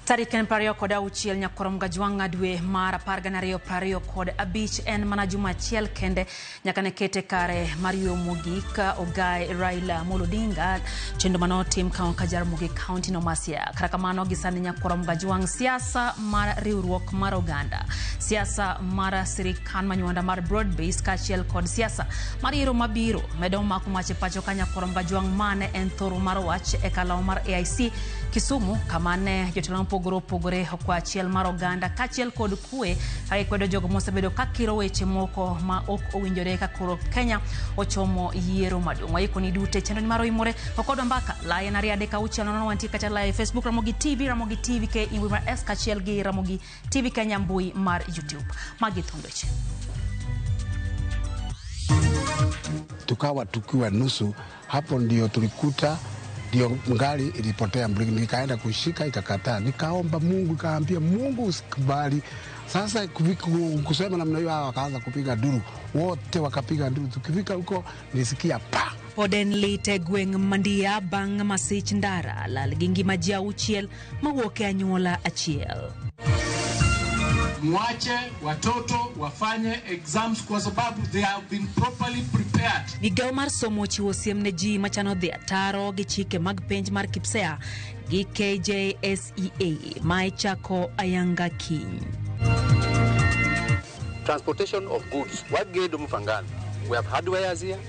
Tariken prario koda uchiel nyakorom gajwanga dwe mar 20 kod abich en mana juma achiel kende nyakane kete kare Mario Mogik Ogai Raila Molodinga chendo manotim kaon Kajar Mogik County no Masia karakamano gisani nyakorom gajwang siasa mar riwruok mar Uganda siasa mar sirikan manywanda mar broad base kachiel kod siasa mariro mabiro medo makumache pacho kanya korom gajwang mane en thoro mar wach e kalaw mar AIC Kisumu kamane jotelo pogore kwa achiel mar Uganda kachiel kod kue ay kwedo jogo mosebedo kakiro weche moko ma ok owinjore ka koro Kenya ochomo yiero madongo ayiko ni dute chendo ni maro imore okodo mbaka laye na riade ka uchiel nono wanti kacha live Facebook Ramogi TV ke iwimar S kachiel gi Ramogi TV Kenya mbui mar YouTube magi thondoche tukawa tukiwa nusu hapo ndio tulikuta ndio ngari ilipotea mblingi nikaenda kushika ikakataa nikaomba Mungu kaambia Mungu usikubali sasa kusema namna hiyo wakaanza kupiga duru wote wakapiga duru tukifika huko nisikia pa Odenli tegweng mandia bang masich ndara lalgingi majia uchiel mawuoke anyola achiel Mwache watoto wafanye exams kwa sababu they have been properly prepared. Migao mar somo chiwo siem ne ji machano dhi ataro gi chike mag penj mar KIPSEA gi KJSEA mai chako ayanga kiny. Transportation of goods. What Gedo Mufangano? We have hardwares here.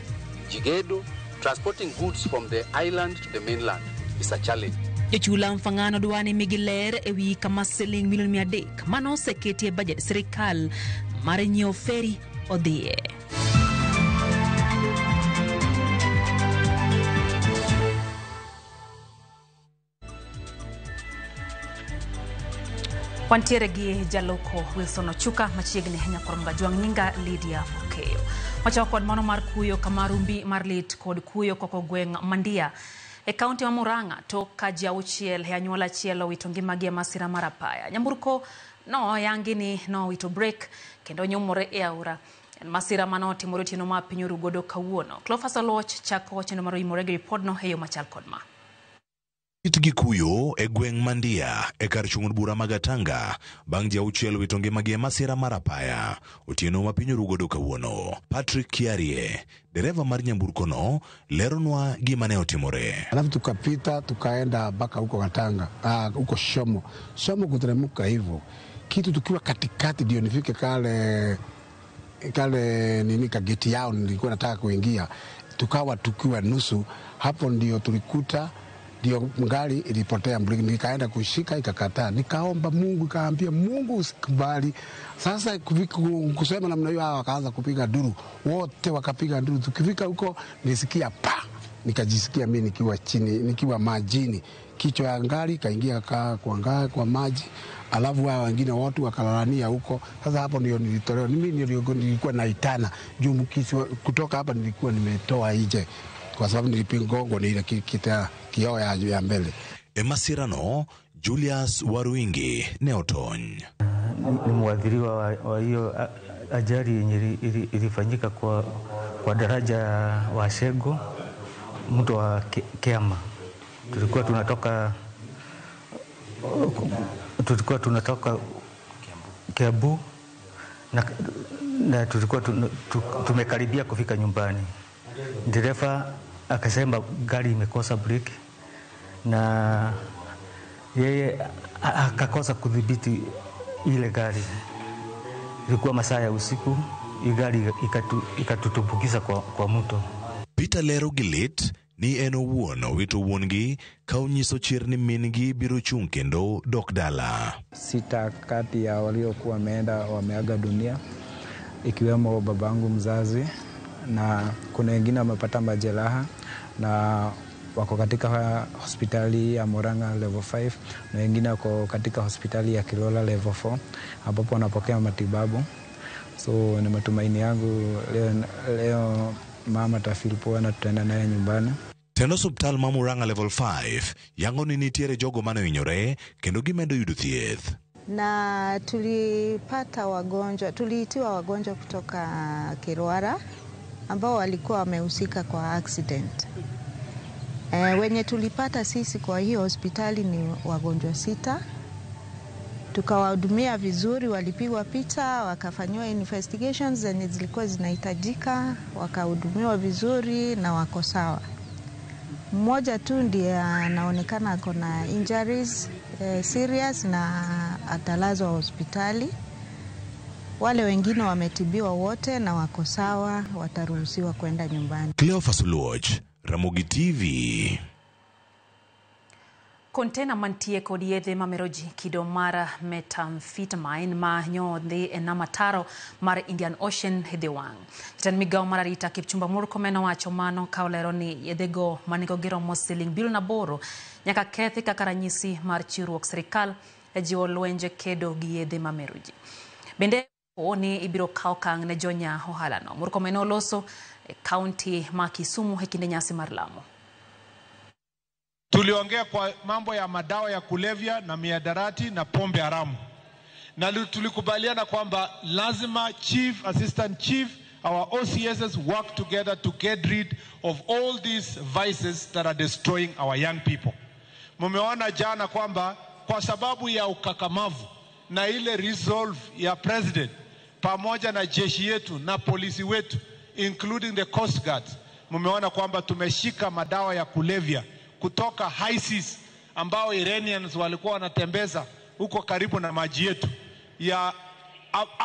Jigedo, transporting goods from the island to the mainland is a challenge. Jochula mfangano duani migiler ewi kama siling milioni 300 mano seketi e budget serikal mar nyiewo feri odhie. Wantiere gi jaloko Wilson Ochuka machiegni nyakorom gajwang nyinga Lydia Mokeyo. Wacha kod mano mar kuyo kamarumbi mar lit kod kuyo koko gweng Mandia e kaunti wa Murang'a to kaja uchiel ya nyola chielo witongi magia masira marapaya. Nyamburko no yangini no wito break kendo nyumore e aura. Masira manoti moroti no mapinyoru godo kawuono. Clofas Oloch chako chendo maro imoregi report no heyo machal kodma. Itgi kuyo e gweng Mandia e kar chung'od bura Magatanga bang' jauchiel witongi magie masira marapaya otieno mapinyoru godo kawuono. Patrick Kiarie dereva mar nyamburko no leronwa gima ne otimore. Alafu tukapita tukaenda baka huko Gatanga huko Shomo kuteremuka hivyo kitu tukiwa katikati ndio nifike kale nini kageti yao nilikuwa nataka kuingia tukawa tukiwa nusu hapo ndio tulikuta ndio ngari ilipotea mblingi nikaenda kushika ikakataa nikaomba Mungu kaambia Mungu usikubali sasa kusema namna hiyo wakaanza kupiga duru wote wakapiga duru tukifika huko nisikia pa nikajisikia mimi nikiwa chini nikiwa majini kichwa ya ngari kaingia kwa maji alafu hao wengine watu wakalalania huko sasa hapo ndio nilitolewa mimi nilikuwa naitana juu mkisho kutoka hapa nilikuwa nimetoa nje kwa sababu nilipingongo ni ile kioo ya mbele. Emasirano Julius Waruingi Neotony. Ni mwadhiriwa wa hiyo ajali yenye ilifanyika kwa daraja wa Shego mto wa Kiama. Tulikuwa tunatoka Kiambu na tulikuwa tumekaribia kufika nyumbani. Dereva akasema gari imekosa breki na yeye akakosa kudhibiti ile gari. Ilikuwa masaa ya usiku, ile gari ikatutumbukiza kwa mto. Peter Lero Gilit ni eno wuono wito wuongi kaunyiso chirni mingi biro chung kendo dok dala. 6 kati ya waliokuwa wameaga dunia ikiwemo babangu mzazi na kuna wengine wamepata majeraha na wako katika hospitali ya Murang'a level 5 na wengine wako katika hospitali ya Kilola level 4 ambapo wanapokea matibabu. So ni matumaini yangu leo mama tafeel poa na tutaenda naye nyumbani. Teno hospital ma Murang'a level 5 yango ni nitiere jogo mane hinyore kendo gimedo yudo thieth. Na tuliitiwa wagonjwa kutoka Kirwara ambao walikuwa wamehusika kwa accident. Wenye tulipata sisi kwa hiyo hospitali ni wagonjwa 6 Tukawahudumia vizuri, walipigwa picha, wakafanywa investigations zenye zilikuwa zinahitajika, wakahudumiwa vizuri na wako sawa. Mmoja tu ndiye anaonekana kuna injuries serious na atalazwa hospitali. Wale wengine wametibiwa wote na wako sawa, wataruhusiwa kwenda nyumbani. Cleophas Luoch, Ramogi TV. Container mantie kod yedhe mameroji kido mar methamphetamine ma nyodhi enamataro mar Indian Ocean hidhiwang'. Jatend migao mar arita Kipchumba Murkomen owacho mano ka olero ni yedhego manigo giromo Sh8 nyaka kethi kaka ranyisi mar chiwruok sirikal e jiwo lwenje kedo gi yedhe mameroji. Bende ni ibiro kawo okang' ne jonya ohalano. Murkomen oloso e kaunti ma Kisumu e kinde nyasi mar lamo. Tuliongea kwa mambo ya madawa ya kulevya na miadarati na pombe haramu. Na tulikubaliana kwamba lazima Chief, Assistant Chief, our OCSs work together to get rid of all these vices that are destroying our young people. Mumeona jana kwamba kwa sababu ya ukakamavu na ile resolve ya president pamoja na jeshi yetu na polisi wetu including the Coast Guard, mumeona kwamba tumeshika madawa ya kulevya kutoka high seas ambao Iranians walikuwa wanatembeza huko karibu na maji yetu ya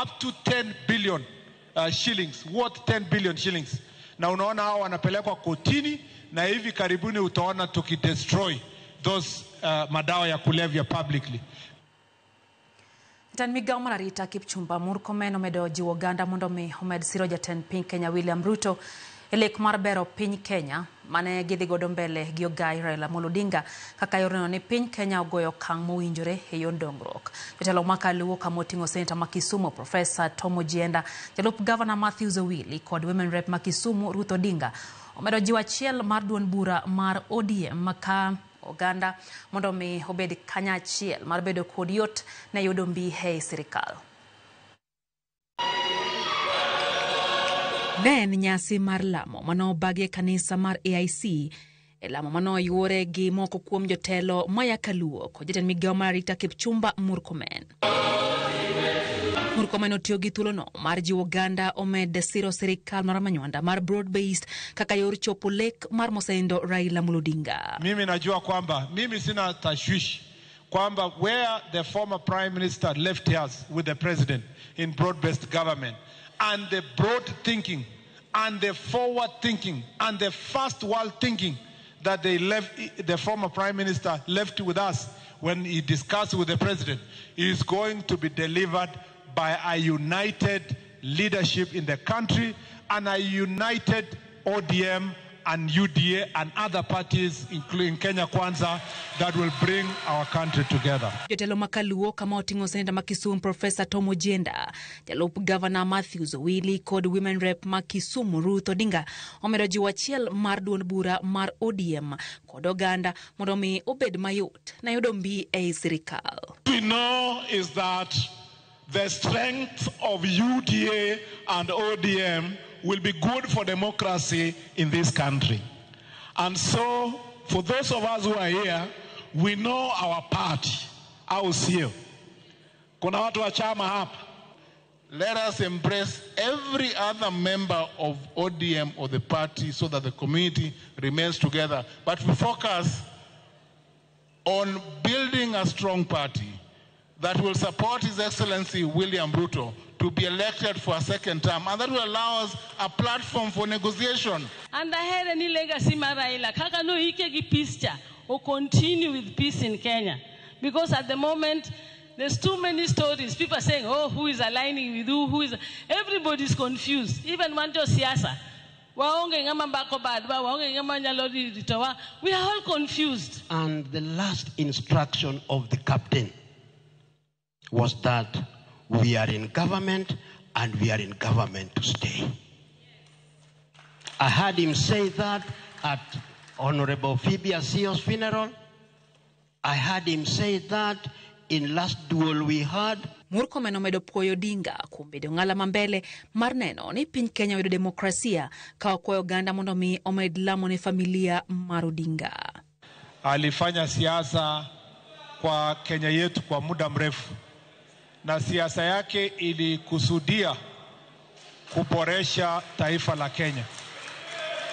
up to 10 billion shillings, worth 10 billion shillings. Na unaona hao wanapelekwa kotini na hivi karibuni utaona tukidestroy those madawa ya kulevya publicly. Jatend migao mar arita Kipchumba Murkomen omedo jiwo oganda mondo mi omed siro jatend piny Kenya William Ruto elek mar bero piny Kenya mane gidhi godo mbele gi Ogai Raila Amolo Odinga kaka yorno ni piny Kenya ogoyo okang' mowinjore e yor dongruok. Jotelo makaluwo kamoting'o Seneta ma Kisumu Professor Tom Ojienda, jalup Governor Matthews Owili kod Women Rep ma Kisumu Ruth Odinga omedo jiwo achiel mar duond bura mar ODM maka oganda mondo mi obed kanyachiel mar bedo kod yot ne yudo mbihe sirikal. Ne nyasi mar lamo mano bage kanisa mar AIC e lamo mano yuore gi moko kuom jotelo maya kaluo kod jatend migao mar arita Kipchumba Murkomen. Murkomen otiyo gi thuolono mar jiwo oganda omed siro sirikal mar manywanda mar broad based kaka yor chopo lek mar mosenindo Raila Amolo Odinga. Mimi najua kwamba mimi sina tashwishi kwamba where the former prime minister left us with the president in broad based government and the broad thinking and the forward thinking and the first world thinking that the former prime minister left with us when he discussed with the president is going to be delivered by a united leadership in the country and a united ODM and UDA and other parties including Kenya Kwanza that will bring our country together. Jotelo makaluo kama oting'o Seneta ma Kisumu Professor Tom Ojienda, jalup Governor Matthews Owili kod Women Rep ma Kisumu Ruth Odinga omedo jiwo achiel mar duond bura mar ODM kod oganda mondo mi obed mayot na yudo mbi e sirikal. We know is that the strength of UDA and ODM will be good for democracy in this country. And so, for those of us who are here, we know our party, our CEO. Kuna watu wa chama hapa. Let us embrace every other member of ODM or the party so that the community remains together. But we focus on building a strong party that will support His Excellency William Ruto to be elected for a second term, and that will allow us a platform for negotiation. And I had any legacy Maraila. Kaka no ikegi peace cha or continue with peace in Kenya. Because at the moment, there's too many stories. People are saying, oh, who is aligning with who is... Everybody's confused. Even Manjo Siasa. We are all confused. And the last instruction of the captain was that we are in government and we are in government to stay. I heard him say that at Honorable Phoebe Asio's funeral. I heard him say that in last duel we had. Murkomen omedo puoyo Odinga kuom bedo ng'ala mambele mar neno ni piny Kenya yudo demokrasia ka okwayo oganda mondo mi omed lamo ne familia mar Odinga. Alifanya siasa kwa Kenya yetu kwa muda mrefu na siasa yake ilikusudia kuboresha taifa la Kenya.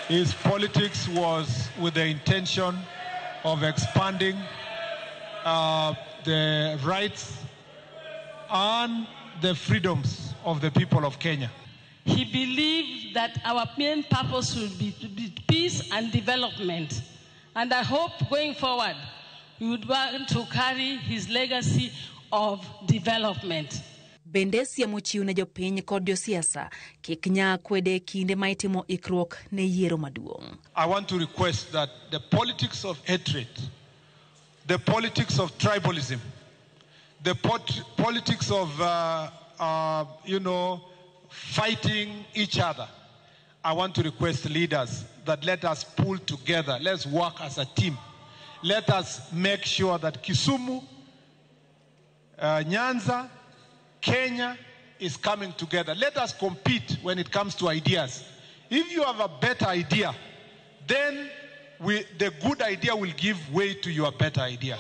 His politics was with the intention of expanding the rights and the freedoms of the people of Kenya. He believed that our main purpose would be peace and development. And I hope going forward, we would want to carry his legacy of development. Bende siemo chiu ne jopiny kod josiasa kik nya kwede kinde ma itimo ikruok ne yiero maduong'. I want to request that the politics of hatred, the politics of tribalism, the politics of fighting each other, I want to request leaders that let us pull together. Let's work as a team. Let us make sure that Kisumu, Nyanza, Kenya is coming together. Let us compete when it comes to ideas. If you have a better idea, then the good idea will give way to your better idea.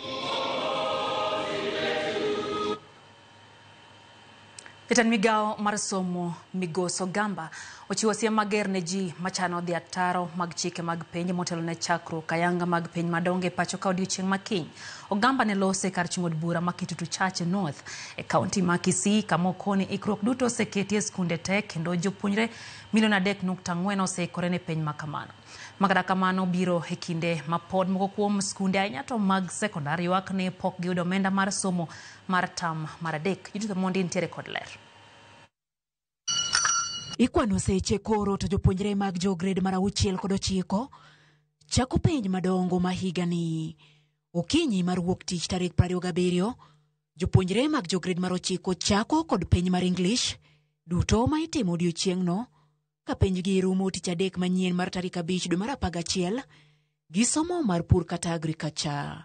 Jatend migao mar somo Migoso Gamba ochiwo siem mager ne ji machano dhi ataro mag chike mag piny motelo ne chakruok ayanga mag piny madongo e pacho ka odiechieng' makiny. Ogamba ne lose kar chung'od bura ma Kitutu Chache North e kaunti ma Kisii kama okoni ikruok duto oseketi e skunde te kendo jopuonjre 3.4 oseikore ne piny makamano. Makata kamano biro e kinde ma pod moko kuom skunde ahinya to mag sekondari ywak ne pok giyudo omenda mar somo mar tam mar adek. Judith Mondi ntiere kod ler. Ikwano seche koro to jopuonjre mag jo grade mar 6 kod 9 chako penj madongo ma higa ni. Okinyi mar wuok tich tarik 27 jopuonjre mag jo grade mar 9 chako kod penj mar English duto ma itimo odiechieng'no ka penj gi rumo tich adek manyien mar tarik 5 dwe mar 11 gi somo mar pur kata agriculture.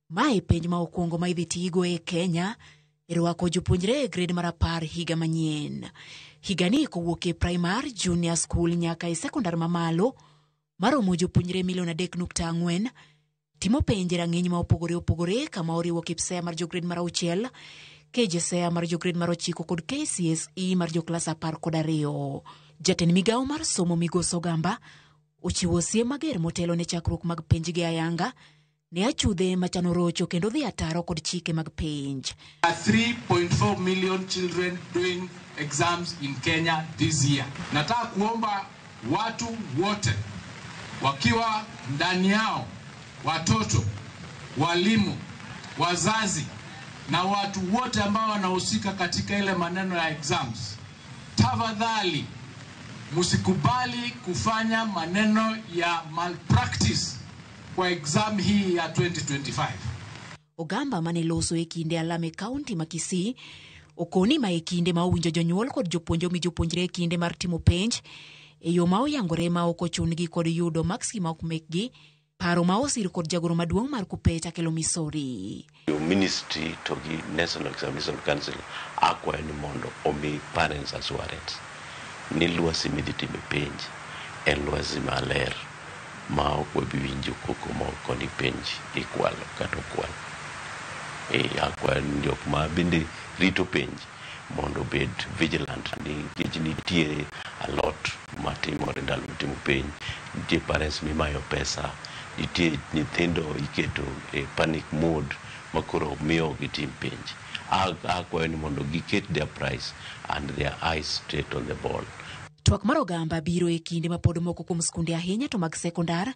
Mae penj ma okwongo ma idhi tigo e Kenya irwako jopuonjre e grade mar 10 higa manyien. Higa ni kowuok e primary, junior school nyaka e sekondar mamalo maromo jopuonjre 3.4 timo penj rang'iny ma opogore kama oriwo KPSEA mar jo grade mar 6, KJSEA mar jo grade mar 9 kod KCSE mar jo klas 12. Jatend migao mar somo Migoso Gamba ochiwo siem mager motelo ne chakruok mag penj gi ayanga ne achudhe machano rocho kendo dhi ataro kod chike mag penj. 3.4 million children doing exams in Kenya this year. Nataka kuomba watu wote wakiwa ndani yao, watoto, walimu, wazazi na watu wote ambao wanahusika katika ile maneno ya exams, tafadhali musikubali kufanya maneno ya malpractice kwa exam hii ya 2025. Ogamba mane loso e kinde alame county ma Kisii okoni ma e kinde ma owinjo jonyuol kod jopuonjo mi jopuonjre e kinde mar timo penj e yo ma oyangore ma ok ochungi kod yudo maksi ma ok mekgi. Paro ma osir kod jagoro maduong' mar Kupeta kelo Misori. Ministry to the National Examination Council akwayo ni mondo omi parents assurance ni lwasi midhitime penj en lwasi maler ma ok wabiwinjo koko ma okoni penj ikwalo kata okwal. Akwayo ni jok ma bende rito penj mondo bed vigilant nikech nitie a lot matimore ndalo timo penj. Nitie parents mimayo pesa, nitie nyithindo iketo e panic mode makoro miyo gitim penj. Akwayo ni mondo giket their price and their eyes straight on the ball. Twak mar Ogamba biro e kinde ma pod moko kuom skunde ahinya to mag sekondar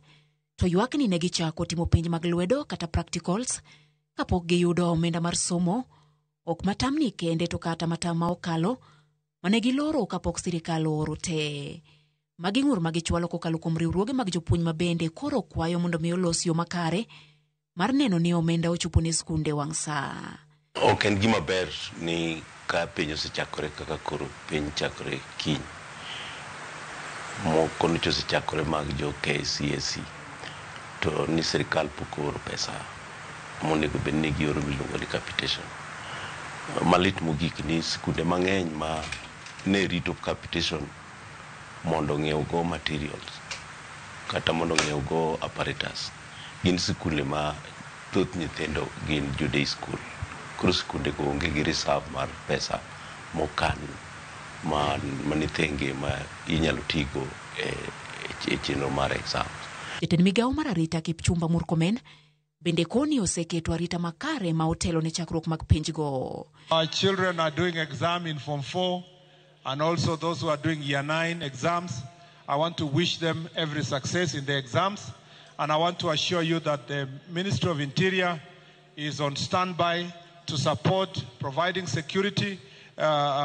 to ywak ni ne gichako timo penj mag lwedo kata practicals kapok giyudo omenda mar somo, ok matamni kende to kata matam ma okalo mane giloro kapok sirikal oro te. Magi ng'ur magichwalo kokalo kuom riwruoge mag jopuonj mabende koro kwayo mondo mi olos yo makare mar neno ni omenda ochopo ne skunde wang' saa. Ok en gima ber ni ka penj osechakore kaka koro penj chakore kiny. Moko nicho osechakore mag jo KCSE to ni sirikal pok oro pesa monego bed ni gioro miluongo ni capitation. Malit mogik ni skunde mang'eny ma ne rito capitation mondo ng'iew go materials kata mondo ng'iew go apparatus gin skunde ma thoth nyithindo gin jo day school kuru skunde go onge gi reserve mar pesa mokan manithenge ma inyalo tigo e chenro mar exams. Jatend migawo mar arita Kipchumba Murkomen bende koni oseketo arita makare ma otelo ne chakruok mag penjgo. Our children are doing exam in Form 4 and also those who are doing Year 9 exams. I want to wish them every success in the exams, and I want to assure you that the Ministry of Interior is on standby to support, providing security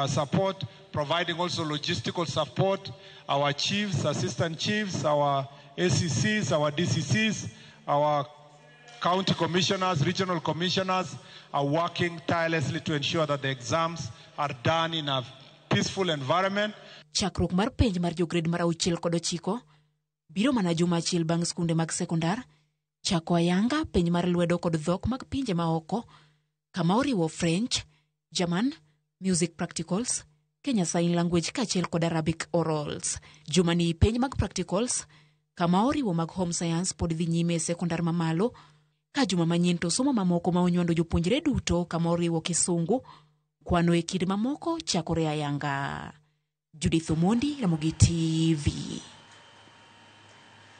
support, providing also logistical support. Our chiefs, assistant chiefs, our ACCs, our DCCs, our county commissioners, regional commissioners are working tirelessly to ensure that the exams are done in a peaceful environment. Chakruok mar penj mar jograde mar 6 kod 9 biro mana juma achiel bang' skunde mag sekondar chako ayanga penj mar lwedo kod dhok mag pinje maoko kama oriwo French, German, Music Practicals, Kenya Sign Language kachiel kod Arabic Orals. Jumani penj mag Practicals kama oriwo mag Home Science pod dhi nyime sekondar mamalo, ka juma manyien to somo mamoko ma onywando jopuonjre duto kama oriwo Kisungu, kwano e kid mamoko chakore ayanga. Judith Omondi, Ramogi TV.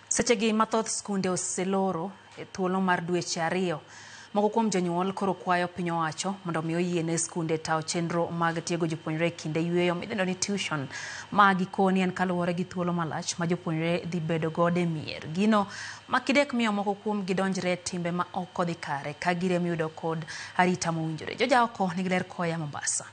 Sechegi mathoth skunde oseloro e thuolo mar dweche 2. Moko kuom jonyuol koro kwayo piny owacho mondo mi oyiene skunde tawo chenro mag tiego jopuonjre kinde yweyo midendo ni tuition ma gikoni en kaluwore gi thuolo malach ma jopuonjre dhi bedo gode mier. Gino makidek miyo moko kuom gidonjre timbe ma ok odhi kare ka girem yudo kod arita mowinjore. Joja oko nigi ler koya Mombasa.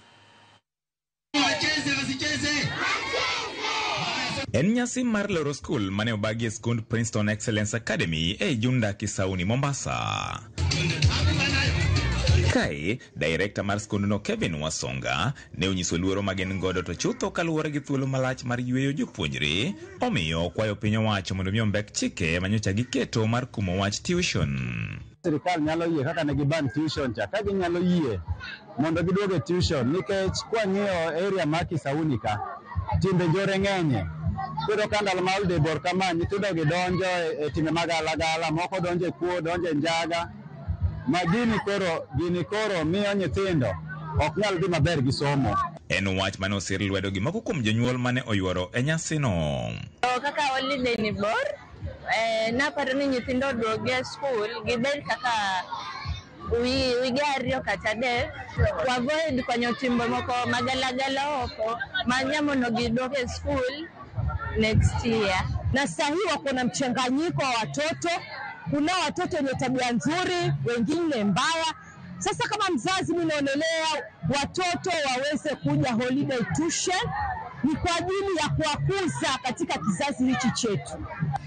En nyasi mar loro skul mane obagi skund Princeton Excellence Academy e Junda Kisauni Mombasa. Kae, director mar skundno Kevin Wasonga ne onyiso luoro magen godo to chutho kaluwore gi thuolo malach mar yweyo jopuonjre, omiyo kwayo piny owacho mondo mi ombek chike manyocha giketo mar kumo wach tuition. Sirikal nyalo yie kaka ne giban tuition cha, ka ginyalo yie mondo giduoge tuition nikech kwang'iyo area ma Kisauni ka timbe njore ng'enye. Koro kandal mal de bor kama nyithindo gidonjo e timbe mag alagala, moko donjo e kuo, donjo e njaga. Gini koro miyo nyithindo ok nyal dhi maber gi somo. En wach mane osir lwedo gi moko kuom jonyuol mane oyuoro e nyasino. Kaka holiday ni bor, naparo ni nyithindo duogi e skul gibed kaka wige 2 kata 3, wavoid konyo timbe moko magalagala oko manyamono giduoge e skul next year. Na sahi wako na mchanganyiko wa watoto. Kuna watoto wenye tabia nzuri, wengine mbaya. Sasa kama mzazi mimi naonelea watoto waweze kuja holiday tuition ni kwa ajili ya kuwakuza katika kizazi hichi chetu.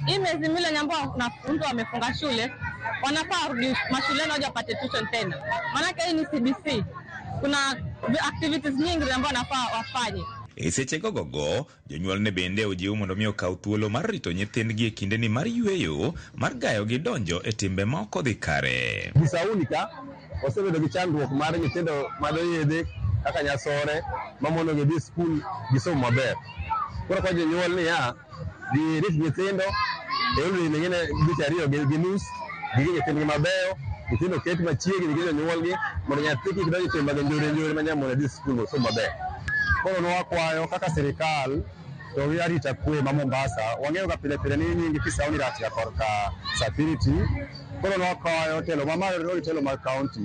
Hii miezi mile nyambo na mtu wamefunga shule, wanafaa mashuleni waje wapate tuition tena. Maana hii ni CBC. Kuna activities nyingi ambazo wanafaa wafanye. Seche gogo, jonyuol ne bende ojiw mondo mi okaw thuolo mar rito nyithindgi e kinde ni mar yweyo mar gayo gi donjo e timbe ma ok odhi kare. Kisauni ka osebedo gi chandruok mar nyithindo madoyedhe kaka nyasore mamono gi dhi skul gisomo maber. Koro kwa jonyuol ni di rit nyithindo e uli ngene dweche 2 gi nus gi nyithindgi mabeyo, nyithindo ket machiegni gi jonyuolgi mondo nyathi kik donjo e timbe mag njore manyamono dhi skul somo maber. Koro nwakwayo kaka sirikal to wi arita kwe ma Mombasa, wang'eyo ga pile ni nyingi Kisauni rach ga korka security. Koro nwakwayo telo mamalo telo mar county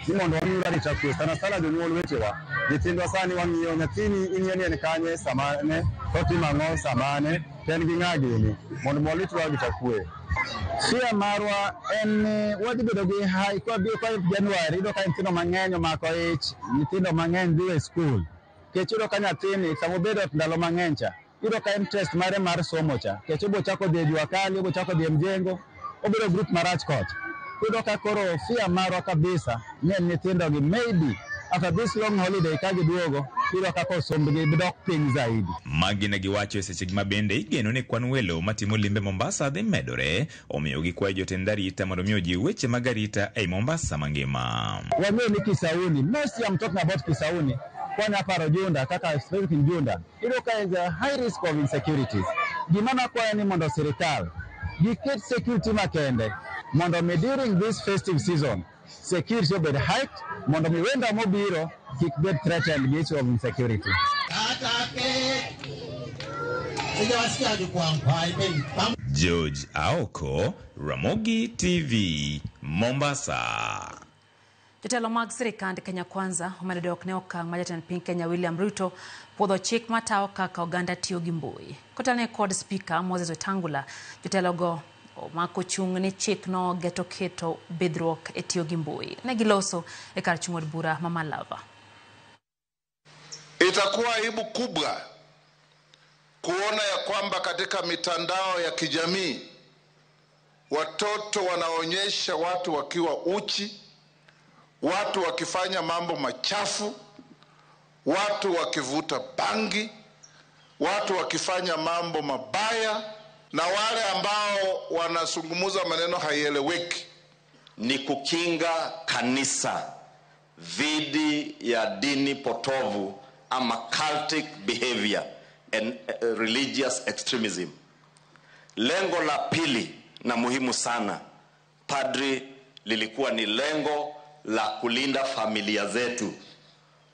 ni mondo wami arita kwe sana jonyuol wetewa. Nyithindwa sani wang'iyo nyathini inyeni kanye samane, otimang'o samane, ten gi ng'agini mondo mwalitwa arita kwe. Sia marwa en wadhi bedo gi high kwa January ido ka nyithindo mang'eny omako ich, nyithindo mang'eny dhi e skul. Kechudo ka nyathini samo bedo ndalo mang'eny cha ido ka interest mare mar somo cha kechudo chako dhi jua kali obo chako dhi mjengo obedo group marach kot ido ka koro fia marwa kabisa ne nyithindo gi maybe after this long holiday ka giduogo ido ka ko sombgi bidok piny zaidi. Magi ne giwacho e seche ma bende igeno ne kwan welo matimo limbe Mombasa dhi medore, omiyo gikwayo jotend arita mondo mi ojiw weche mag arita e Mombasa mangima. Wang'eyo ni Kisauni, mostly I'm talking about Kisauni. Kwani paro Junda kaka specific Junda ido ka is a high risk of insecurities. Gimana kwa ni mondo serikal giket security makende mondo during this festive season security obed height mondo mi wenda mobiro kik bed threatened gi issue of insecurity. George Aoko, Ramogi TV, Mombasa. Jotelo mag sirikand Kenya Kwanza omedo dok ne okang' ma jatend piny Kenya William Ruto puodho chik matawo kaka oganda tiyo gi mbui. Kotane kod Speaker Moses Wetangula, jotelogo omako chung' ni chik no geto keto bidhruok e tiyo gi mbui. Ne giloso e kar chung' od bura ma Malava. Itakuwa aibu kubwa kuona ya kwamba katika mitandao ya kijamii watoto wanaonyesha watu wakiwa uchi, watu wakifanya mambo machafu, watu wakivuta bangi, watu wakifanya mambo mabaya, na wale ambao wanazungumza maneno haieleweki. Ni kukinga kanisa dhidi ya dini potovu ama cultic behavior and religious extremism. Lengo la pili na muhimu sana, padri, lilikuwa ni lengo la kulinda familia zetu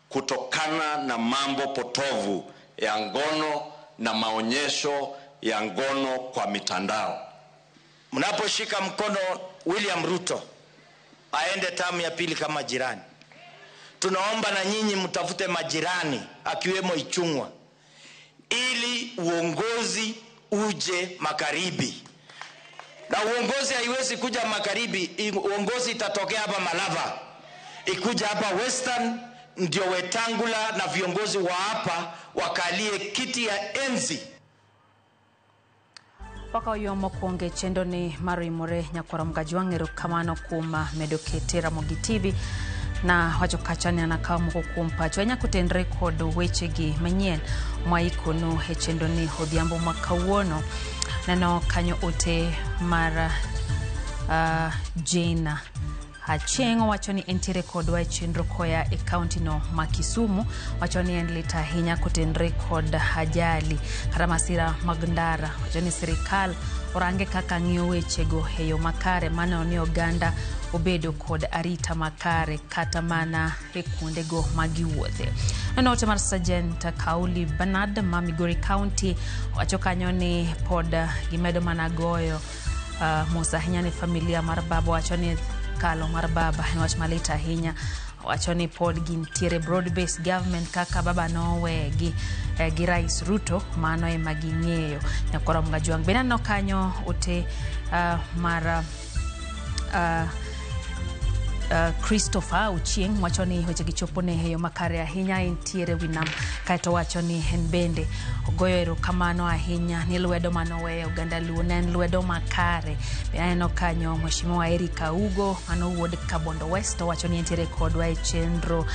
kutokana na mambo potovu ya ngono na maonyesho ya ngono kwa mitandao. Mnaposhika mkono William Ruto aende tamu ya pili kama jirani, tunaomba na nyinyi mtafute majirani akiwemo Ichung'wa ili uongozi uje magharibi. Na uongozi haiwezi kuja magharibi, uongozi itatokea hapa Malava, ikuja hapa Western, ndio Wetangula na viongozi wa hapa wakalie kiti ya enzi. Waka yomo kuonge chendo ni Marimore Nyakwara Gajwang' kamano kuma medokete Ramogi TV na wachokachani anakawa mko kumpa chwenya kutendre kod wechegi manyien mwaikono hechendo ni hodhiambo makawuono nano kanyo ote mara Jena Acheng wachoni entire kodwa chenro koya e county no Makisumu wachoni endlita hinya kutendre kod ajali kata masira magndara wachoni serikal orange kaka ng'iyo wechego heyo makare mana oni oganda obedo kod arita makare kata mana e kuondego magiwuothe. Note mar Sergeant Kauli Bernard ma Migori County wachokanyo ni pod gimedo mana goyo Musa hinya ni familia mar baba wachoni kalo mar baba ni wach malita hinya wachoni pod gintiere broad based government kaka baba nowe gi Rais Ruto mano e maging'eyo. Nyakwara Gajwang' bena no kanyo ote mara Christopher Uchieng wachoni weche gichopone heyo makare ahinya entiere winam kaito wachoni en bende ogoyo erokamano ahinya ni lwedo manoweyo oganda luo nen lwedo makare beno kanyo Mheshimiwa Erika Ugo mano wuod Kabondo West wachoni entiere kodwa e chenro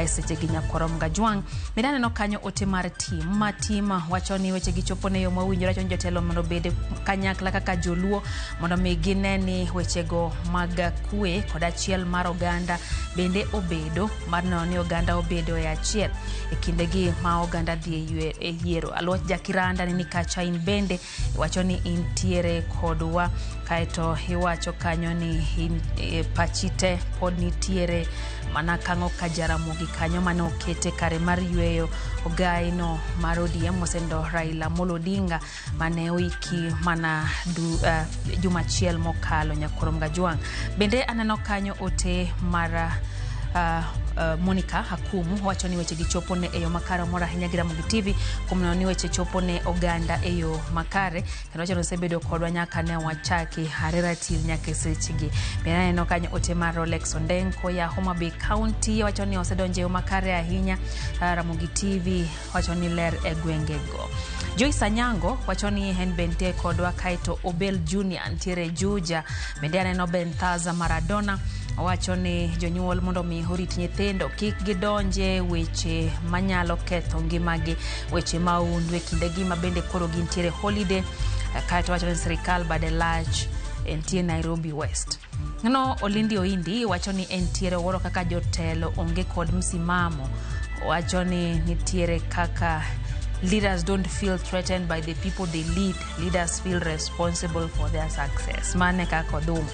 seche gi Nyakwara Gajwang' bena no kanyo ote mar team wachoni weche gichopone yo mawinjore chon jotelo mondo bede kanyakla kaka joluo mondo migineni wechego mag kwe kod achiel mar oganda bende obedo mar noni oganda obedo e achiel e kindegi ma oganda dhi e yiero. Alwach Jakiranda ni kacha in bende wachoni intiere kodwa kaito iwacho kanyo ni pachite pod nitiere mana kango Jaramogi kanyo mano kete kare mar yweyo ogai no mar ODM mosendo Raila Amolo Odinga mane wiki mana jumachiel mokalo. Nyakwara Gajwang' bende aneno kanyo ote mara Monica Hakumu wachoni weche gichopone eyo makare mora hinya gira Ramogi TV kumnoni weche chopone oganda eyo makare kendo wachoni sebedo kodwa nyaka ne wachaki harera til nyaka sechigi bena eno kanyo ote mar Rolex Ondenko ya Homa Bay County wachoni osedonje eyo makare ahinya. Ramogi TV wachoni ler e gwengego. Joyce Anyango wachoni en bente kodwa kaito Obel Junior ntiere Juja bende aneno Benthaza Maradona wachoni jonyuol mondo mi horit nyithindo kik gidonje weche manyalo ketho ngimagi weche maundu e kindegi ma bende koro gintiere holiday kaito wachoni serikal bade lach entiere Nairobi West. No Olindi Oindi wachoni entiere woro kaka jotelo onge kod msimamo wachoni nitiere kaka leaders don't feel threatened by the people they lead. Leaders feel responsible for their success. Mane kako dum.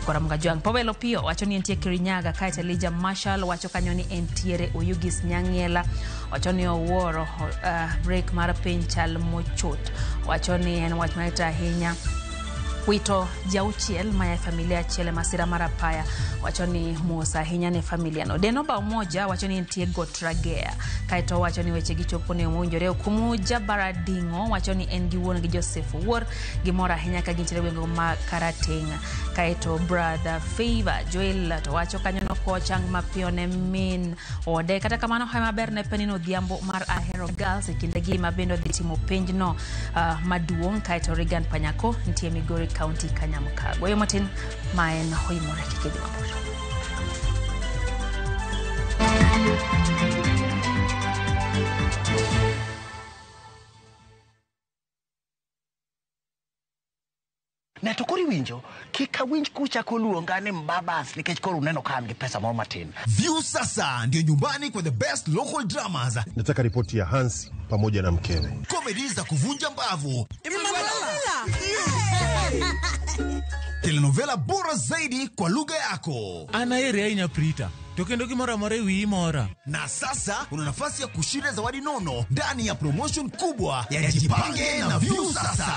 Koramga Jwang. Powelo Pio, wacho ni entie Kirinyaga, kaita Elijah Marshall, wacho kanyo ni entiere Oyugis Nyangiela, wacho ni Owuoro, break mar piny chal mochot, wacho ni en wach maita ahinya. Wito jauchiel maya familia chiele masira marapaya wacho ni musa hinya ne familia no. Deno ba umoja wacho ni entie Gotragea, kaito wacho ni weche gichopo ne umonjore Okumuja Baradingo, wacho ni en giwuon gi Joseph Owuor gimora hinya ka gintere wengo ma Karatinga, kaito brother Favor Joel to wacho kanyo no kochang mapio ne min ode kata kamano hoy maber ne Penino Odhiambo mar Ahero Girls kinde gi mabendo dhi timo penj no maduong, kaito Regan Panyako ntie Migori County Kanyamka. Goyo matin maen hoy more kikedi mabor. Na tokori winjo kika winj kucha koluonga ni mbabas nikech koro uneno kan gi pesa moro matin. View sasa ndio nyumbani kwa the best local dramas. Nataka ripoti ya Hansi pamoja na mkewe. Comedy za kuvunja mbavu. Telenovela bora zaidi kwa lugha yako. Anaere ainya prita. Tokendo kimora more wi mora. Na sasa una nafasi ya kushinda zawadi nono ndani ya promotion kubwa ya Jipange na View sasa.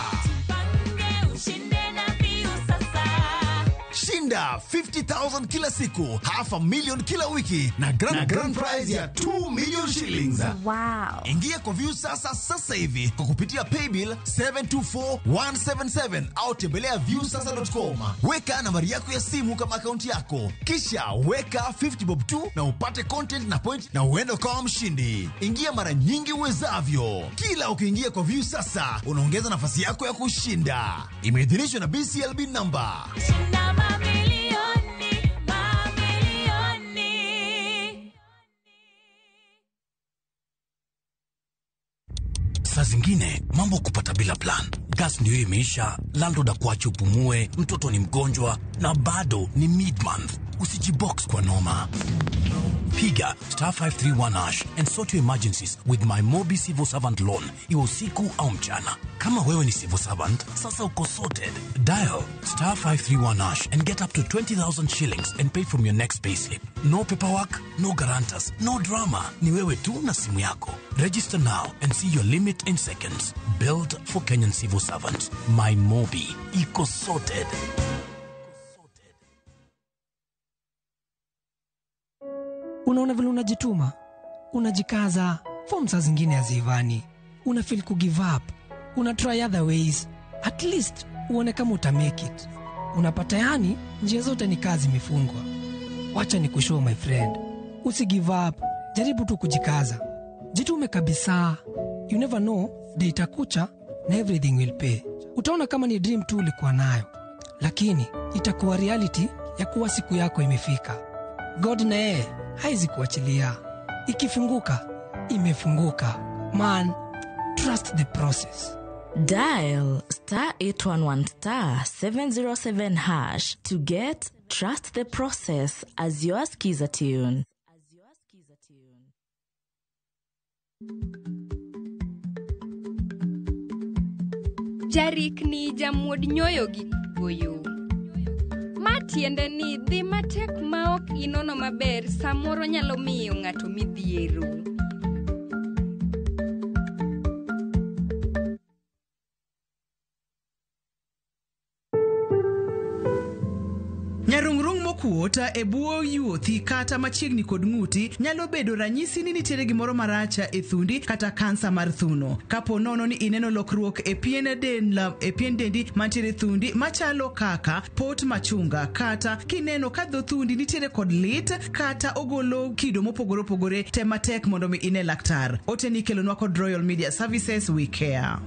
Shinda 50,000 kila siku, $500,000 kila wiki na grand prize ya 2 million shillings. Wow. Ingia kwa View sasa hivi kwa kupitia paybill 724177 au tembelea viewsasa.com. Weka nambari yako ya simu kama akaunti yako, kisha weka 50 bob tu na upate content na point na uende kama mshindi. Ingia mara nyingi uwezavyo. Kila ukiingia kwa View sasa unaongeza nafasi yako ya kushinda. Imeidhinishwa na BCLB number. Saa zingine mambo kupata bila plan. Gas ndio imeisha, landlord akuache upumue, mtoto ni mgonjwa na bado ni mid-month. Usijibox kwa noma. Piga *531# and sort your emergencies with my Mobi Civil Servant Loan. Iwe usiku au mchana. Kama wewe ni civil servant, sasa uko sorted. Dial *531# and get up to 20,000 shillings and pay from your next payslip. No paperwork, no guarantors, no drama. Ni wewe tu na simu yako. Register now and see your limit in seconds. Built for Kenyan civil servants. My Mobi. Iko sorted. Unaona vile unajituma, unajikaza, form saa zingine hazivani, una feel ku give up, una try other ways, at least uone kama uta make it. Unapata yani njia zote ni kazi imefungwa. Wacha ni kushow my friend, usi give up, jaribu tu kujikaza, jitume kabisa. You never know, day itakucha na everything will pay. Utaona kama ni dream tu ulikuwa nayo, lakini itakuwa reality ya kuwa siku yako imefika. God nae haizi kuachilia. Ikifunguka, imefunguka. Man, trust the process. Dial *811*707# to get Trust the Process as your skiza tune. Jarik ni jamuod nyoyo gi goyo. Matiende ni dhi matek maok inono maber samoro nyalo miyo ng'ato midhiero. Nyarungrung mokuota e buo yuothi kata machiegni kod ng'uti nyalo bedo ranyisi ni nitiere gimoro maracha e thundi kata kansa mar thuno. Kapo nono ni ineno lokruok e pien dendi mantiere thundi machalo kaka pot machunga, kata kineno ka dho thundi nitiere kod lit kata ogolo kido mopogore opogore, tema tek mondo mi ine laktar. Ote ni kelonwa kod Royal Media Services, we care.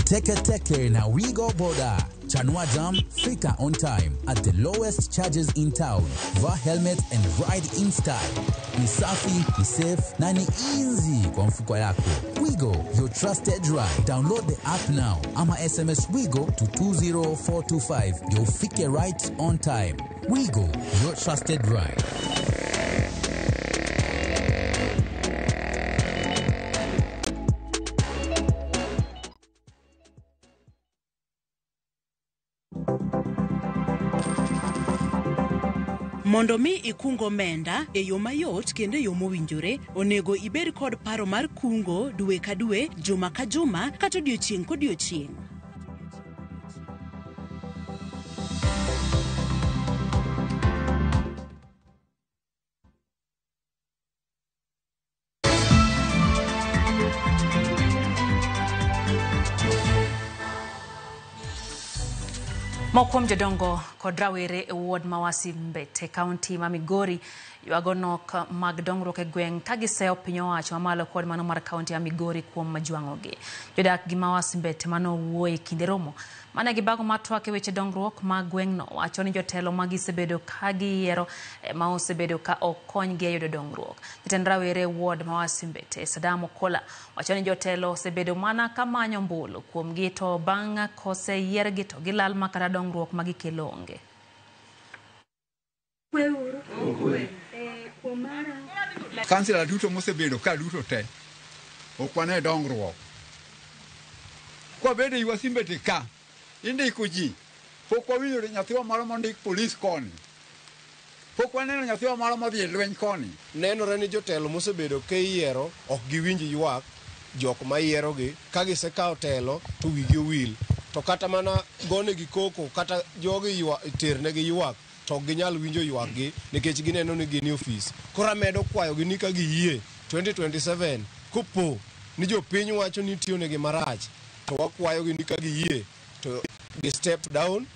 Teke na We Go Boda. Chanua Jam, fika on time at the lowest charges in town. Wear helmet and ride in style. Ni safi, ni safe na ni easy kwa mfuko yako. Wigo, your trusted ride. Download the app now ama SMS Wigo to 20425 ndio ufike right on time. Wigo, your trusted ride. Mondo mi ikungo omenda e yo mayot kendo e yo mowinjore, onego ibed kod paro mar kungo dwe ka dwe, juma ka juma, kata odiochieng' kodiochieng'. Mokwom jodongo kod rawere e ward mawasi Mbete County ma Migori ywago nok mag dongruok e gweng' ka giseo piny owacho mamalo kod mano mar kaunti ya Migori kuom majwang'ogi. Jodak gi mawasi Mbete mano wuoyo e kinde romo mane gibago matwak e weche dongruok mag gweng'no wacho ni jotelo magisebedo ka giyiero ma osebedo ka okonygi e yudo dongruok. Jatend rawere e ward mawasi Mbete Sadam Okola wacho ni jotelo osebedo mana ka manyo mbulu kuomgi to bang' koseyiergi to gilal makata dongruok magikelo onge. Kansila duto mosebedo ka duto te okwane dongruok. Kwa bede Mawasi Mbete ka indiko ji pok wawinjo nyathiwa moro mondik polis koni. Pok waneno nyathiwa moro modhi e lweny koni. Nenore ni jotelo mosebedo ke yiero ok giwinji ywak jok ma yierogi ka gisekawo telo to wigi owil. To kata mana gone gi koko kata jogi terne gi ywak to ginyal winjo ywak gi nikech gineno ni gin ofis. Kora medo kwayo gi ni ka giyie 2027 kopo ni jopiny wacho ni tiyo negi marach to wakwayo gi ni ka giyie to gi step down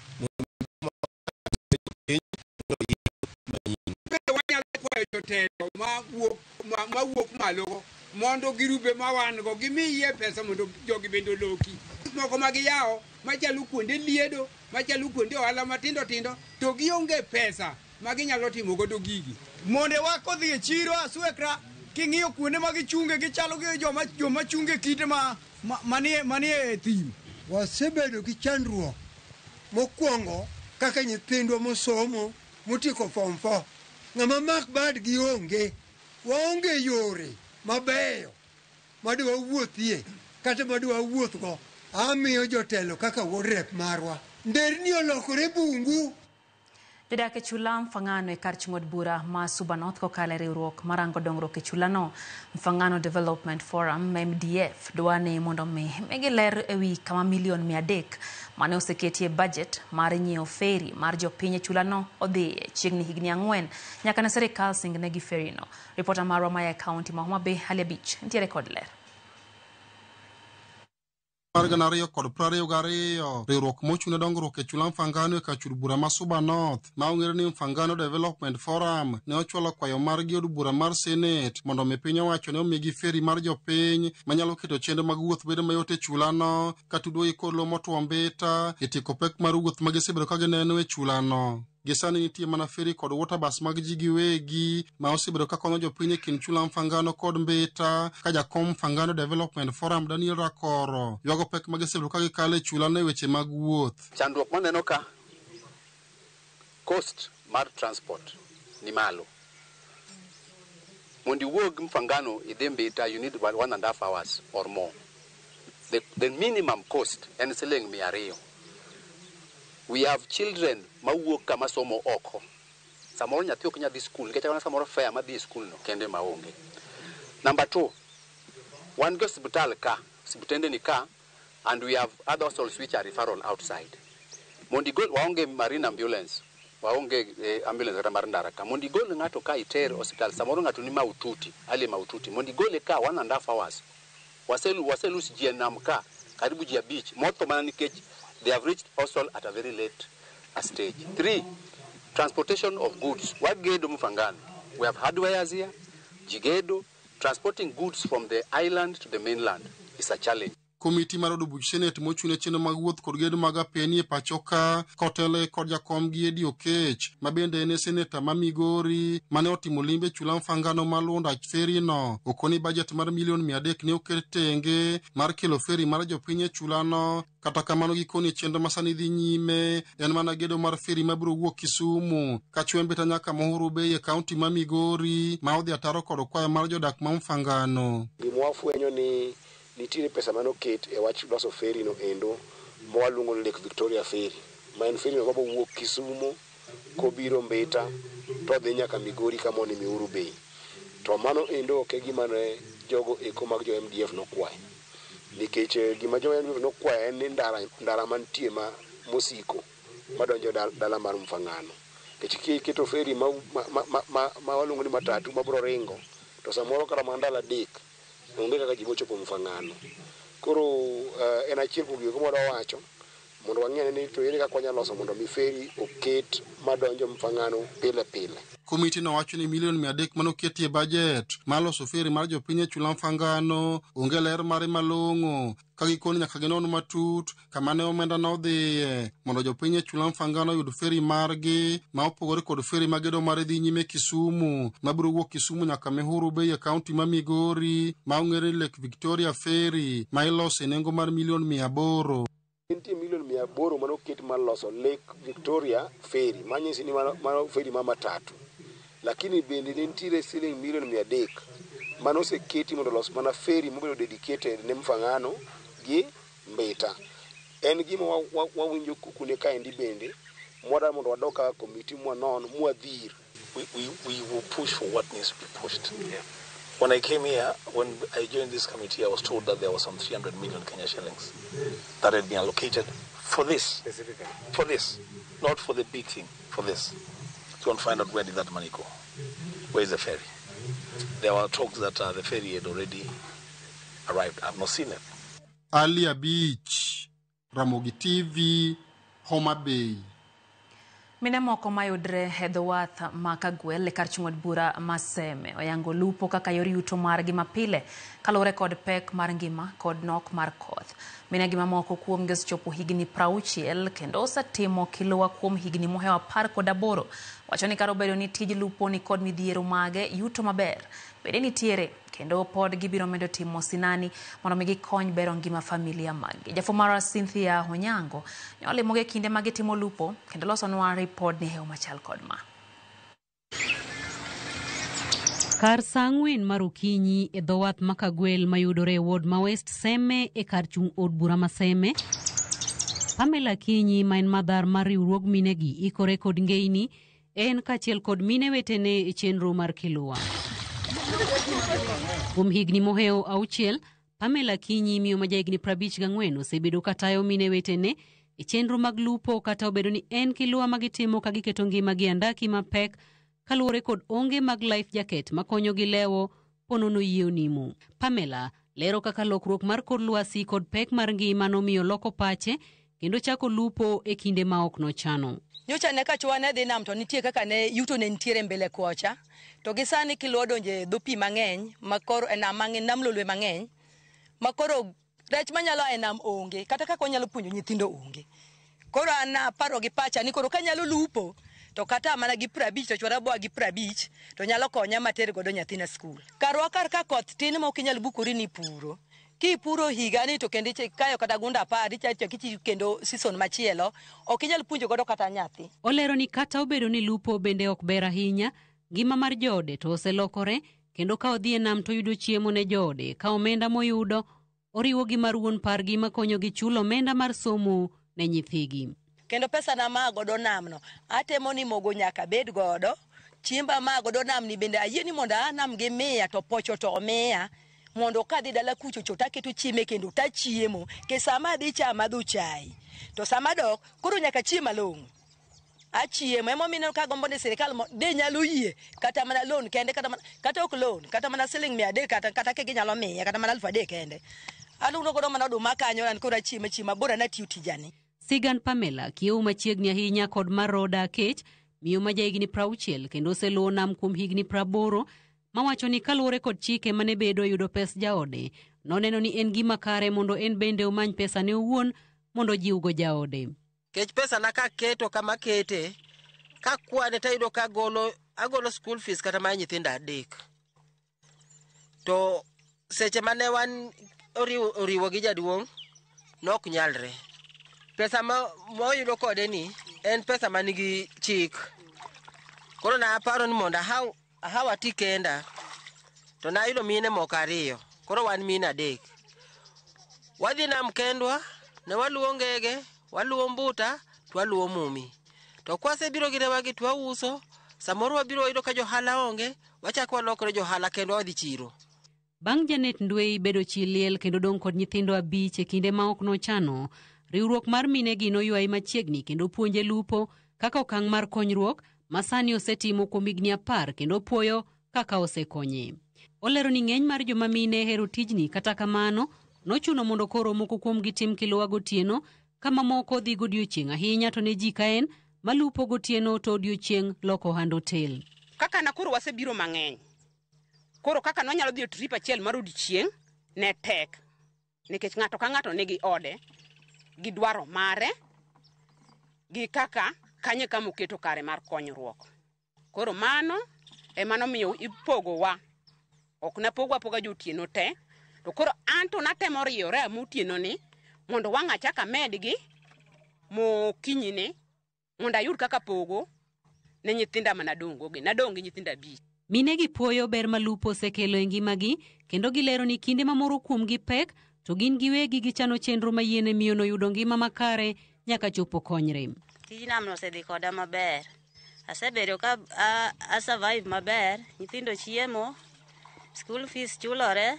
jotelo mawuok malo mondo girube mawango gimiye pesa mondo jogi bendo loki moko magiyawo machalo kuonde liedo machalo kuonde ohala matindo tindo to gionge pesa maginyalo timo godo gigi. Monde wako dhi e chiro aswekra king'iyo kuonde magichunge gichalo gi joma chunge kite manie thim. Wasebedo gi chandruok mokwongo kaka nyithindwa mosomo motiko form 4 ng'ama mak bad gi onge waonge yore mabeyo madwa wuothie kata madwa wuothgo. Amiyo jotelo kaka wodrep marwa nderni olokore bungu. Jodak e chula Mfangano e kar chung'od bura ma Suba North kokalo e riwruok marango dongruok e chulano Mfangano Development Forum MDF dwani mondo migi ler ewi kama milion 300 mane oseketie budget mar nyiewo feri mar jopiny e chulano odhi chiegni higni 4 nyaka ne sirikal singnegi ferino. Ripota marwa maya kaunti ma Homa Bay Halia Beach ntiere kod ler. Mar 2022 riwruok mochune dongruok e chula Mfangano e kachur bura ma Suba North ma ong'ere ni Mfangano Development Forum ne ochwalo kwayo margi od bura mar Senate mondo mi piny owacho ne omigi feri mar jopiny manyalo keto chenro mag wuoth bedo mayot e chulano katudo i kor lo motwo Mbeta e tieko pek mar wuoth magisebedo ka gineno e chulano. Gisani nitie mana feri kod waterbus mag ji giwegi ma osebedo ka konyo jopiny e kind chula Mfangano kod Mbeta ka jakom Mfangano Development Forum Daniel Rakoro ywago pek magisebedo ka gikalo e chulano e weche mag wuoth. Chandruok maneno ka cost mar transport ni malo. Mondi wuog Mfangano idhi Mbeta you need 1.5 hours or more. The minimum cost en siling 200. We have children mawuok kama somo oko. Samoro nyathi ok nyadhi school nikech wana samoro fare madhi school no kende maonge. Number 2, wan go hospital ka, sibutende ni ka, and we have other hospitals which are referral outside. Mondi go waonge marine ambulance, waonge ambulance kata mar ndara ka. Mondi go ng'ato ka iter hospital samoro ng'ato ni maututi, ali maututi. Mondi go le ka 1.5 hours. Waselus ji nam ka karibu ji beach. Motho mana nikech they have reached hospital at a very late stage. 3, transportation of goods. What Gedo Mfangano? We have hardwares here, Jigedo. Transporting goods from the island to the mainland is a challenge. Komiti mar od buch Senate mochune chenro mag wuoth kod gedo mag apeni e pachoka kotele kod jakomgi Eddie Okech ma bende en seneta ma Migori mane otimo limbe chula mfangano malunda feri no okoni budget mar $300,000 ne oket tenge mar kelo feri mar jopiny e chulano. Kata kamano gikoni chenro masani dhi nyime en mana gedo mar feri mabiro wuok Kisumu kachwembe ta nyaka Mohuru Bay e kaunti ma Migori ma odhi ataro kod kwayo mar jodak ma mfangano. Gimwafwenyo ni nitiere pesa manoket e wach loso feri no endo mwaluongo Lake Victoria Ferry ma en feri ma wuok Kisumu kobiro Mbita to dhi nyaka Migori kama ni Mohuru Bay. To mano endo ok gima ne jogo eko mag jo MDF nokwayo. Nikech gima jo MDF nokwayo en ni ndara mantie ma mosiko madonjo dala mar mfangano. Nikech keto feri ma waluongo ni matatu mabro ringo to samoro kata mandala dik onge kaka jibo chopo mfangano. Koro en achiel kuom gik moro wacho mondo wang'e ni to ere kaka wanyalo loso mondo mi feri oket madonjo mfangano pile pile. Komiti no wacho ni $300,000 manoketi e budget mar loso feri mar jopiny e chula mfangano onge ler mare malong'o ka gikoni nyaka ginon matut kama ne omenda no dhiye mondo jopiny e chula mfangano yud feri margi ma opogore kod feri magedo mar dhi nyime Kisumu mabiro wuok Kisumu nyaka Mohuru Bay e kaunti ma Migori ma ong'ere Lake Victoria Ferry ma iloso e nengo mar $800,000. Nitie $800,000 manoket mar loso Lake Victoria Ferry manyisi ni mano feri ma matatu. Lakini bende nitiere siling $300,000 manoseketi mondo los mana feri mobedo dedicated ne mfangano gi Mbita. En gima wawinjo kune kaendi bende mwada mondo wadoka komiti mwanon mwadhir. We will push for what needs to be pushed. Yeah. When I came here, when I joined this committee, I was told that there was some 300 million Kenya shillings that had been allocated for this. Specifically? For this. Not for the big thing, for this. So we'll find out where did that money go. Where is the ferry? There were talks that the ferry had already arrived. I've not seen it. Alia Beach, Ramogi TV, Homa Bay. Mine moko mayudre e dho wath ma Kagwel e kar chung' od bura ma Seme oyango lupo kaka yor yuto margi mapile kaluwore kod pek mar ngima kod nok mar koth. Mine gi mamoko kuomgi osechopo higni 60 kendo osetimo kilowa kuom higni mohewo 18. Wacho ni karo bedo ni tij lupo ni kod midhiero mage yuto maber bende nitiere kendo pod gibiro medo timo sinani mondo mi gikony bero ngima familia magi. Jafumara Cynthia Onyango olimoge kinde mage timo lupo kendo loso nwa report ni hewo machal kod ma. Kar sang'wen mar okinyi e dho wath ma Kagwel mayudore e ward ma West Seme e kar chung' od bura ma Seme, Pamela Kinyi ma en madhar mar riwruog minegi ikore kod ngeini en kachiel kod mine wetene e chenro mar kilowa. Kuom higni mohewo 6, Pamela Kinyi miyo ma jahigni 54 osebedo katayo mine wetene e chenro mag lupo kata obedo ni en kilowa magitimo ka giketo ngimagi andaki mapek kaluwore kod onge mag life jacket makonyo gi lewo ponono yie nimo. Pamela lero kaka lokruok mar kor lwasi kod pek mar ngima nomiyo loko pache kendo chako lupo e kinde ma ok nochano. Nyocha ne kachwa ne dhi nam to nitie kaka ne yuto ne nitiere mbele kocha to gisani kiluwo donje dho pi mang'eny makoro e nam mang'eny nam lolwe mang'eny makoro rech manyalo e nam onge kata kaka wanyalo puonjo nyithindo onge. Koro an aparo gi pacha ni koro kanyalo lupo to kata mana gi 50 to chwara boa gi 50 to nyalo konya mater godo nyathina skul. Karwa kar ka koth tin ma ok inyal bukori ni puro. Ki puro higa ni to kendo kayo kata gunda 10 ichacho kichi kendo season machielo ok inyal punjo godo kata nyathi. Olero ni kata obedo ni lupo bende ok ber ahinya, ngima mar jode to oselokore kendo ka odhi e nam to yudo chiemo ne jode ka omenda moyudo oriwo gi mar wuon pargi makonyo gi chulo omenda mar somo ne nyithigi. Kendo pesa na ma godo namno atemo ni mogo nyaka bed godo chiemba ma godo namni bende ayie ni mondo anam gi miya to pocho to miya mondo ka dhi dala kucho chota keto chieme kendo ta chiemo ke sama dhi chama dhu chai to sama dok koro nyaka chiema long achiemo emo mino ka gombo ni sirikal de nyalo yie kata mana loan kende kata ok loan kata mana siling 300 kata ke ginyalo miya kata mana 3,000 kende aluno godo mana oduma kanyo an kora chiema bora na tiu tijani. Sigan Pamela kiewo machiegni ahinya kod maroda kech miyo ma jahigni 60 kendo oseluwo nam kuom higni 80 mawacho ni kaluwore kod chike mane bedo yudo pes jaode noneno ni en gima kare mondo en bende omany pesa ne owuon mondo jiwgo jaode. Kech pesa na ka keto kama kete, ka kwane tayudo ka agolo school fees kata ma nyithindo 3. To seche mane wan oriwo gi jaduong' nok nyalre. Pesa ma oyudo kode ni en pesa manigi chik. Koro na aparo ni mondo hawa tikenda. To na yudo mine moko 2. Koro wan mine 3. Wadhi nam kendwa, ne waluwo ngege, waluwo mbuta, waluwo mumi. To kwasebiro gi rewagi twauso, samoro wabiro yudo ka johala onge, wachako walokore johala kendo wadhi chiro. Bang' Janet Ndwei bedo chi liel kendo dong' kod nyithindo 5 e kinde ma ok nochano, riwruok mar mine gi noywaye machiegni kendo puonje lupo kaka okang' mar konyruok ma sani osetimo kuom higni 10 kendo puoyo kaka osekonye. Olero ni ng'eny mar joma mine hero tijni, kata kamano nochuno mondo koro moko kuom gitim Kilowa gotieno, kama moko dhi godiochieng' ahinya to ne ji ka en malupo gotieno to odiochieng' loko hand hotel. Kaka na koro wasebiro mang'eny. Koro kaka nonyalo dhi trip achiel mar odiochieng' ne tek. Nikech ng'ato ka ng'ato nigi ode, gi dwaro mare, gi kaka kanye kama oketo kare mar konyruok. Koro mano emano miyo ipogowa. Ok na poga jotieno te. To koro anto natemo riore amutieno ni mondo wang'a chaka medgi mo kinyine mondo ayud kaka pogo ne nyithinda manadongo gi. Nadong gi nyithinda 5. Mine gi puoyo ber malupo osekelo e ngimagi kendo gilero ni kinde mamoro kuomgi pek to gin giwegi gichano chenro mayiene miyo no yudo ngima makare nyaka chopo konyre. Tijna osedhi koda maber. Asebedo ka a survive maber, nyithindo chiemo, school fees chulore,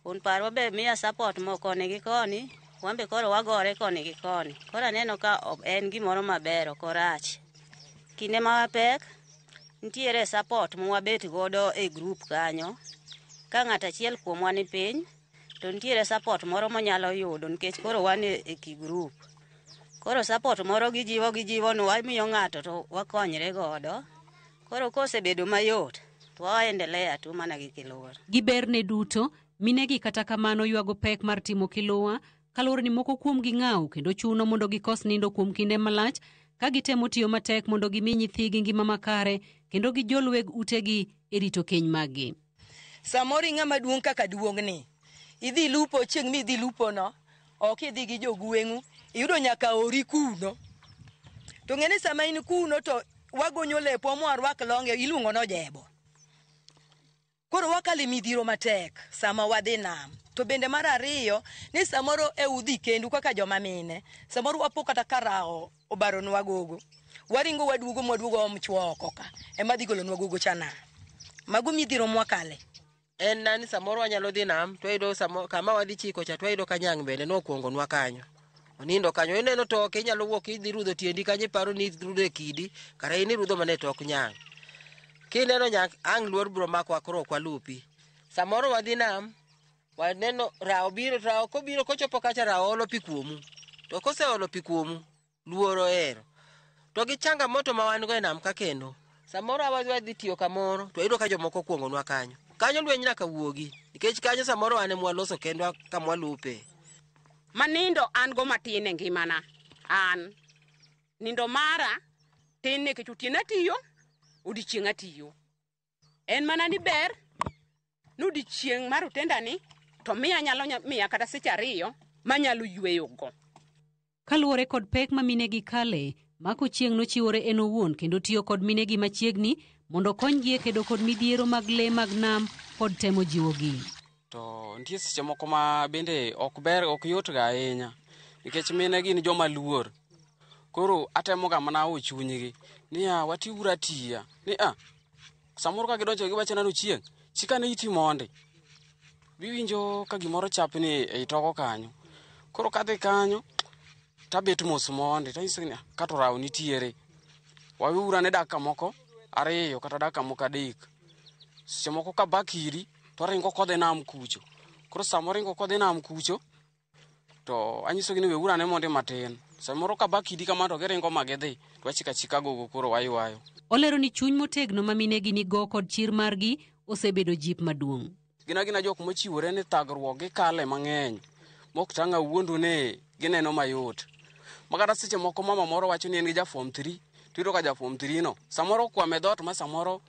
un paro be miya support mo koni gi koni, wambe koro wagore koni gi koni. Koro aneno ka en gimoro maber ok orach. Kinde ma pek nitiere support mwabet godo e group kanyo. Ka ng'ato achiel kuomwa ni piny, to nitiere support moro monyalo yudo nikech koro wan e ki group. Koro support moro gijiwo no wamiyo ng'ato to wakonyre godo. Koro kosebedo mayot to waendelea tu mana gi Kilowa. Giberne duto, mine gi kata kamano ywago pek mar timo Kilowa, kaluwore ni moko kuom gi ng'aw kendo chuno mondo gikos nindo kuom kinde malach ka gitemo tiyo matek mondo gimi nyithigi ngima makare kendo gijol weg utegi e rito keny maggi. Samori ng'ama duong' kaka duong'ni, idhi lupo chieng' mi idhi lupo no, ok idhi gi jogweng'u, iyudo nyaka ori kuno. To ng'eni sama in kuno to wagonyo lepo mwarwak longe iluongo no jebo. Koro wakali midhiro matek sama wadhi nam. To bende mar ariyo ni samoro e udhi kendu kaka joma mine, samoro wapo kata karao obaronwa gogo. Waringo waduogo mchwa oko ka. Ema dhi golonwa gogo chana. Mago midhiro mwakale. En nani samoro wanyalo dhi nam, twayudo kama wadhi chiko cha twayudo kanyang' bende nokuongonwa kanyo. Onindo kanyo ineno toke inyalo wuok idhi rudho tiendi kanyo paro ni rudho e kidi, kara ini rudho mane tok nyang'. Kineno ang' luor bro makwa koro kwa lupi. Samoro wadhi nam, waneno rao kobiro kochopo kacha rao olo pi kuomu. To kose olo pi kuomu, luoro ero. To gi changamoto ma wan go e nam ka kendo. Samoro wadhi tiyo kamoro, to iyudo ka jomoko kuongonwa kanyo. Kanyo lweny nyaka wuogi, nikech kanyo samoro wane mwaloso kendwa kama lupe. Manindo an go matin e ngimana. An nindo mara tin nikech otieno atiyo, odiochieng' atiyo. En mana ni ber nodiochieng' mar otendani to miya kata seche 2 manyalo yweyo go. Kaluwore kod pek ma mine gi kale, Mako Chieng' nochiwore en owuon kendo tiyo kod mine gi machiegni mondo konygi e kedo kod midhiero mag le mag nam kod temo jiwogi. To nitie seche moko ma bende ok yot ga ahinya nikech mine gin joma luor. Koro atemo ga mana o chunygi niya watiura atiya ni samoro ka gidonjo gi wachana no chieng' chikane iti monde biwinjo ka gimoro chapni e toko kanyo. Koro kadhi kanyo tabet mos monde taisini kato raw nitiere wawiura ne dakika moko 2 kata dakika moko 3 seche moko ka bakiri to ringo kodhe nam kucho. Koro samoro ringo kodhe nam kucho to anyiso gi ni weura ne monde matin. Samoro ka bakidi kama to giringo magedhi to achika gogo koro waywayo. Olero ni chuny motegno ma mine gi nigo kod chir margi osebedo jip maduong'. gina jok mochiwore ni thagruok gi kale mang'eny mok tanga wuondu ne gineno mayot makata seche moko mama moro wacho ni en gi ja form 3 tiro ka ja form 3 no samoro kwame dot ma samoro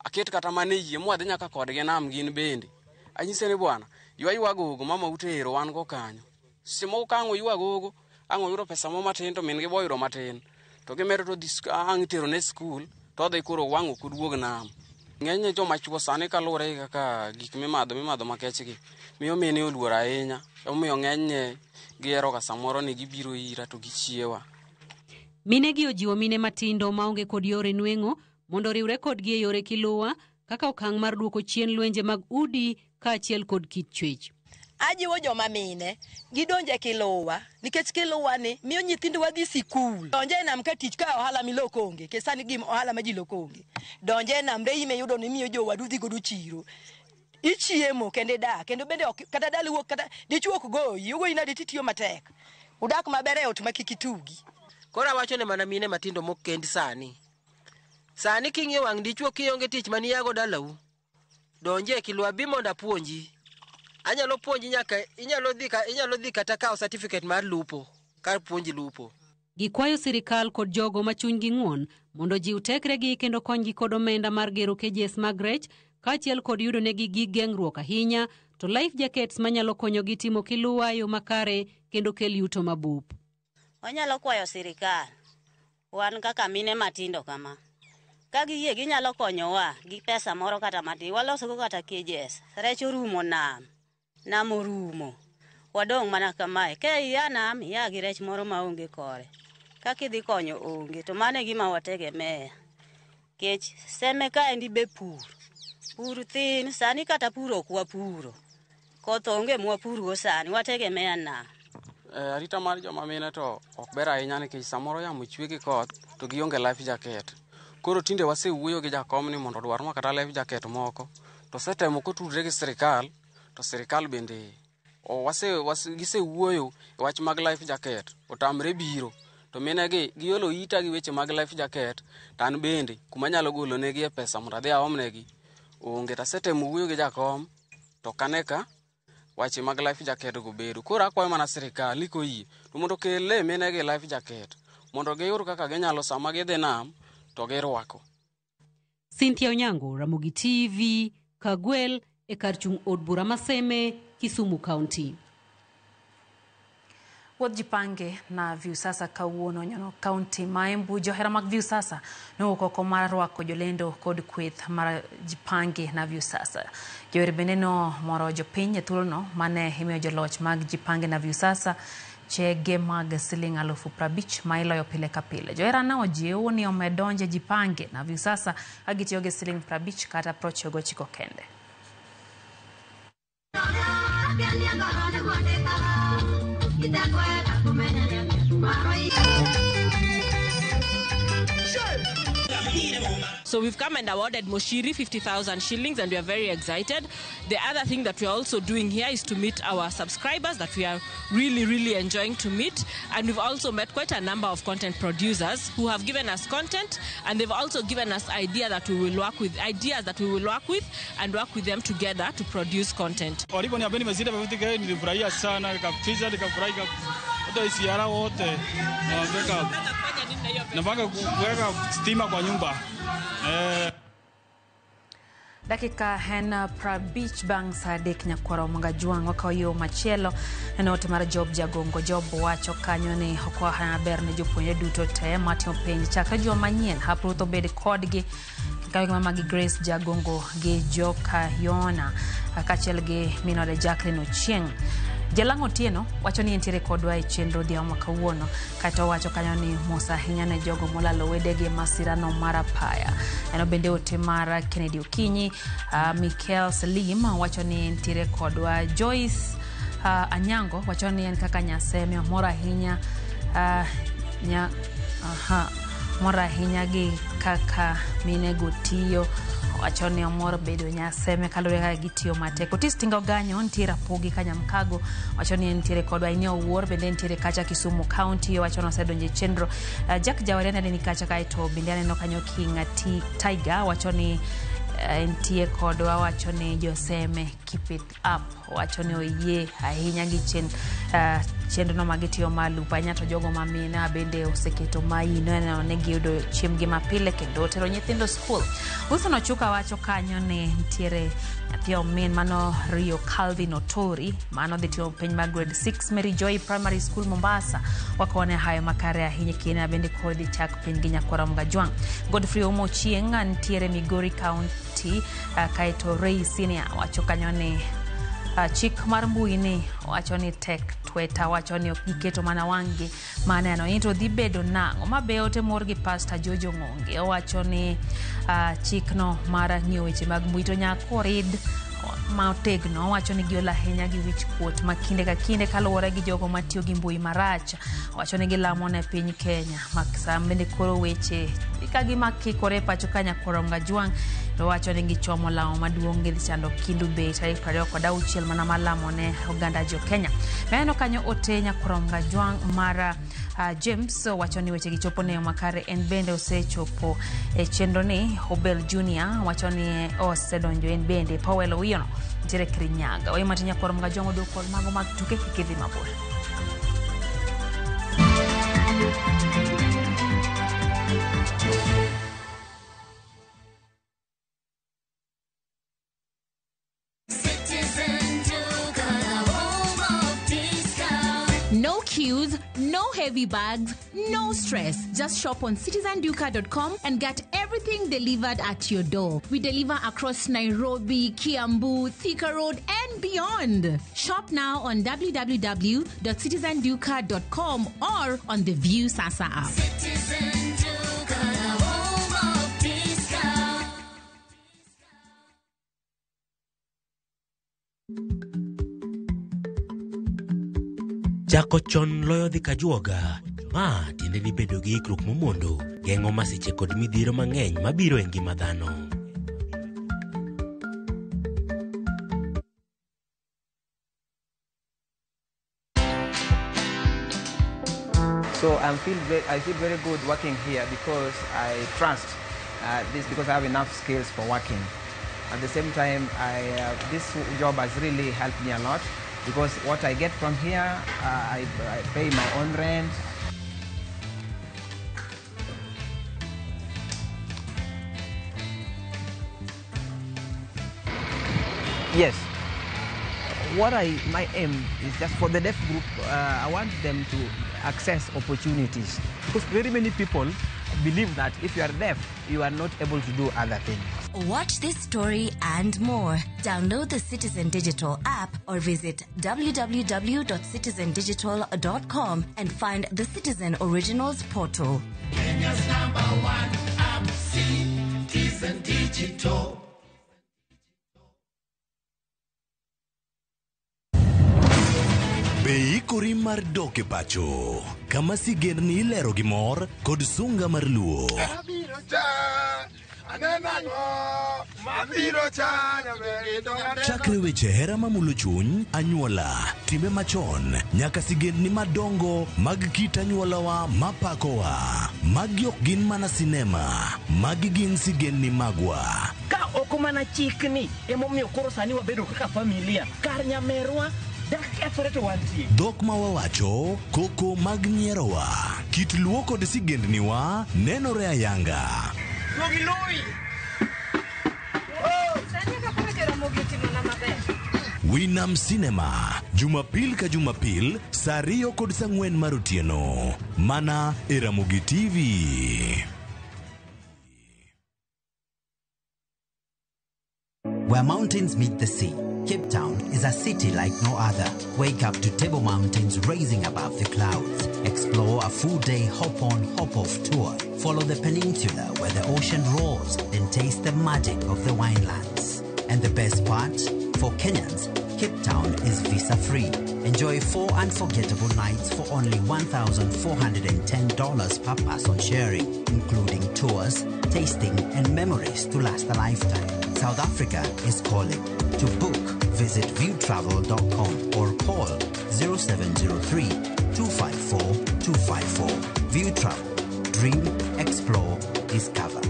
aket kata mane yie mwadhi nyaka kodgi nam gin bende anyise ni bwana ywa gogo mama utero wan go kanyo seche moko kango ywa gogo ango yuro pesa mo matin to min gi boyro matin to gimedo to ang tero ne school to dhi koro wango kuduog nam ng'eny joma chuo sani kalure kaka gik mimadho makech gi miyo mene oluor ahinya omiyo ng'eny gihero ka samoro ni gibiro ira to gichiewa. Mine gi ojiwo mine matindo maonge kod yore nweng'o mondo riwre kodgi e yore kiluwa kaka okang' mar duoko chien lwenje mag udi kaachiel kod kit chwech. Ajiwo joma mine gidonje kiluwa nikech kiluwa ni miyo nyithindowa dhi sikul. Donje nam ka tich ka ohala miloko onge ke sani gim ohala ma ji loko onge. Donje nam re ime yudo ni miyo jowadu dhi godo chiro. Ichiemo kende dak kendo bende kata dali wuok kata dichuok goyi ugo ina dititiyo matek. Udak maber e ot makikitugi. Kora wacho ne mana mine matindo mok kendi sani king'io wang' dichuo kionge tich mani yago dalau donje kilwa bi mondo apuonji anyalo puonji nyaka inyalo dhi kata kao certificate mar lupo kar puonji lupo. Gikwayo sirikal kod jogo machunygi ng'won mondo jiw tekregi kendo konygi kod omenda mar gero kejes mag rech kaachiel kod yudo negi gig geng'ruok ahinya to life jackets manyalo konyogi timo kiluwa yo makare kendo kel yuto mabup. Wanyalo kwayo sirikal wan kaka mine matindo kama ka giyie ginyalo konyowa gi pesa moro kata matin walosogo kata kejes rech orumo nam orumo wadong' mana kamae ke iya nam iya gi rech moro maonge kore kaka idhi konyo onge to mane gima wategemea kech seme ka endi be pur thin sani kata puro ok wapuro koth onge mwapurgo sani wategemea nam. Arita mar joma mine to ok ber ahinya nikech samoro yamo chwe gi koth to gionge life jacket. Koro tinde wasewuoyo gi jakom ni mondo odwarnwa kata life jacket moko to setemo kotudre gi sirikal to sirikal bende gisewuoyo e wach mag life jacket otamre biro to mine gi giolo ita gi weche mag life jacket tan bende kuma nyalo golo negi e pesa mondo adhi aomnegi onge ta setemo wuoyo gi jakom to kaneka wache mag life jacket go bedo. Koro akwayo mana sirikal liko yie to mondo kele mine gi life jacket mondo giyud kaka ginyalo sama gidhi nam to girwako. Cynthia Onyango, Ramogi TV, Kagwel, e kar chung' od bura Maseme, Kisumu County. Wuodh jipange na Viusasa kawuono nyono kaunti ma Embu johera mag Viusasa nowuok oko mar rwako jolendo kod kweth mar jipange na Viusasa. Jower bende no moro jopiny e thuolono mane imiyo joloch mag jipange na Viusasa chege mag siling 50,000 ma iloyo pile ka pile. Johera na ojiwo ni omedonje jipange na Viusasa agitiyo gi siling 50 kata 99 kende. So we've come and awarded Moshiri 50,000 shillings and we are very excited. The other thing that we are also doing here is to meet our subscribers that we are really enjoying to meet. And we've also met quite a number of content producers who have given us content, and they've also given us ideas that we will work with and work with them together to produce content. Waliponiambia nimezidi 50K nilifurahia sana, nikapita nikafurahi hata isiara wote. Napanga kuweka stima kwa nyumba. Dakika hen prabich bang sa dek nyakwara mwanga juang wakaw yo machielo neno timar Job Jagongo. Job wacho kanyo ni okwa hana ber ne jopuonje duto te matimo penj chakre joma manyien hapruto bed kodgi kawe mama gi Grace Jagongo gi Joka Yona kaachiel gi minode Jacqueline Ochieng. Jalango Tieno wacho ni entiere kodwa e chenro dhia makawuono kato wacho kanyo ni mosa ahinya ne jogo molalo wedegi masirano mar apaya. Eno bende ote mar Kennedy Okinyi. Michael Salim wacho ni entiere kodwa. Joyce Anyango wacho ni en kaka nyaseme mora ahinya mora ahinya gi kaka mine gotiyo wacho ni omor bedo nyaseme kalure ka gitiyo matek. Otis Tingo Ganyo ntira pogi Kanyamkago wacho ni entiere kodwa. Inyo Wuor bende entiere kacha Kisumu County wacho no sedonje chenro. Jack Jawarena ni kacha kaito bende aneno kanyo King Tiger wacho ni entie kodwa wacho ni joseme keep it up, wacho ni oyie ahinya gi chenro magitiyo malupa nyato jogo mamina bende oseketo maino ne giyudo chiemgi mapile kendo tero nyithindo school. Usono Chuka wacho kanyo ne ntiere nyathi omin mano Rio Calvin Otori mano dhitiyo piny mag grade 6 Mary Joy Primary School Mombasa wakone hayo makare ahinya kina bende kodi chak piny gi Nyakwara Mgajwang. Godfrey Omochieng ntiere Migori County kaito Ray Senior wacho kanyo ni chik mar mbui ni wacho ni tek Twitter wacho ni okiketo mana wangi maneno into dhi bedo nang'o mabe ote mor gi Pastor Jojo Ng'onge wacho ni chikno mar ng'iyo weche mag mbui to nyako rid maotegno wacho ni giola ahinya gi wich kuot makinde ka kinde kaluwore gi jogo matiyo gi mbui marach wacho ni gilamo ne piny Kenya maksa bende koro weche kagi makikore pacho ka Nyakwara Mgajwang to wacho ni gichomo lawo maduong' gi chando kindu be tarik 26 mana malamo ne oganda jo Kenya. Meno kanyo ote Nyakwara Mgajwang mara James wacho ni weche gichopo ne makare en bende osechopo chenro ni Obel Junior wacho ni osedonjo en bende Powell Owiyono ntiere Kirinyaga wai mati Nyakwara Mgajwang odoko mago mag tuke kikidhi mabor. No queues, no heavy bags, no stress. Just shop on citizenduka.com and get everything delivered at your door. We deliver across Nairobi, Kiambu, Thika Road, and beyond. Shop now on www.citizenduka.com or on the View Sasa app. Chako chon loyo dhi kajuoga. Ma tiende ni bedo gi ikruok momondo. Geng'o masiche kod midhiro mang'eny mabiro e ngima dhano. So I feel very good working here because I trust this because I have enough skills for working. At the same time, this job has really helped me a lot. Because what I get from here, I pay my own rent. Yes. My aim is just for the deaf group, I want them to access opportunities. Because very many people believe that if you are deaf, you are not able to do other things. Watch this story and more. Download the Citizen Digital app or visit www.citizendigital.com and find the Citizen Originals portal. Kenya's #1 app, Citizen Digital. Beikori mar doke pacho. Kama sigendni ilero gi mor kod sunga mar luo. Chakre weche hera mamulo chuny, anyuola, time machon, nyaka sigendni madongo mag kit anyuolawa mapakowa. Magi ok gin mana sinema, magi gin sigendni magwa. Ka ok mana chikni, emomiyo koro sani wabedo kaka familia. Kar nyamerwa Dhok ma wawacho, koko mag nyierowa, kit luo kod sigendniwa nenore ayanga. Winam Cinema, Jumapil ka Jumapil, saa 2 kod saa 4 mar otieno. Mana e Ramogi TV. Where mountains meet the sea, Cape Town is a city like no other. Wake up to Table Mountains rising above the clouds. Explore a full-day hop-on, hop-off tour. Follow the peninsula where the ocean roars, then taste the magic of the winelands. And the best part, for Kenyans, Cape Town is visa-free. Enjoy 4 unforgettable nights for only $1,410 per person sharing, including tours, tasting, and memories to last a lifetime. South Africa is calling. To book, visit viewtravel.com or call 0703 254 254. View Travel. Dream, explore, discover.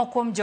Moko kuom